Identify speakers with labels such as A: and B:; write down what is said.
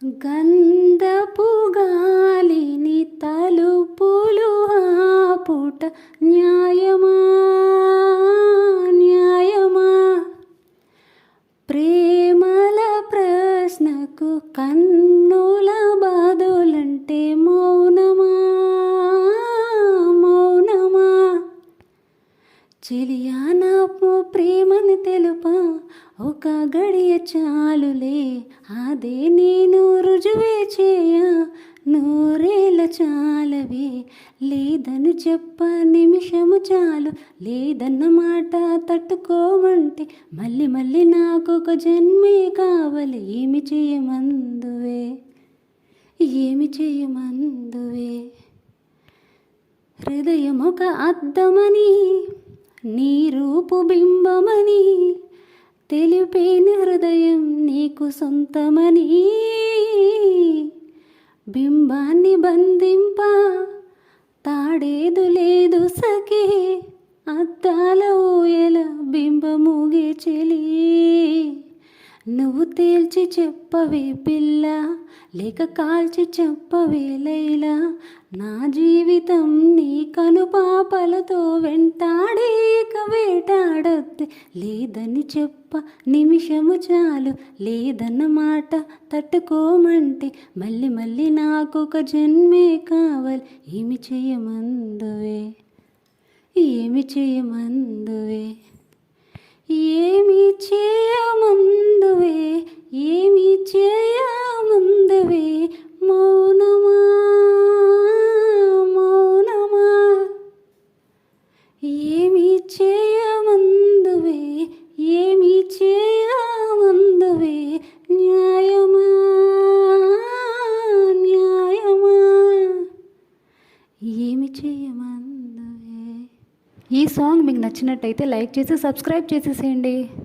A: గంధపు గాలిని తలుపులు ఆపుట న్యాయమా న్యాయమా? ప్రేమల ప్రశ్నకు కన్నుల బాధలంటే మౌనమా మౌనమా? చెలియా నా ప్రేమను తెలుపా, ఒక గడియ చాలులే, అదే నేను రుజువే చేయ, నూరేళ్ళ చాలవే. లేదని చెప్ప నిమిషము చాలు, లేదన్న మాట తట్టుకోమంటే మళ్ళీ మళ్ళీ నాకొక జన్మే కావాలి. ఏమి చేయమందువే ఏమి చేయమందువే? హృదయం ఒక అద్దమని, నీ రూపు బింబమని తెలిపేని హృదయం నీకు సొంతమని. బింబాన్ని బంధింప తాడేదు లేదు సఖీ, అద్దాల ఊయల బింబమూగే చెలి. నువ్వు తేల్చి చెప్పవే పిల్ల, లేక కాల్చి చెప్పవే లైలా. నా జీవితం నీ కనుపాపలతో వెంటాడేక వేటాడొద్దు. లేదని చెప్ప నిమిషము చాలు, లేదన్న మాట తట్టుకోమంటే మళ్ళీ మళ్ళీ నాకొక జన్మే కావాలి. ఏమి చేయమందువే ఏమి చేయమందువే? ఏమి చేయమందువే ఏమి చేయమందువే? మౌనమా మౌనమా? ఏమి చేయమందువే ఏమి చేయమందువే? న్యాయమా న్యాయమా? ఏమి చేయమందువే? ఈ సాంగ్ మీకు నచ్చినట్టయితే లైక్ చేసి సబ్స్క్రైబ్ చేసేసేయండి.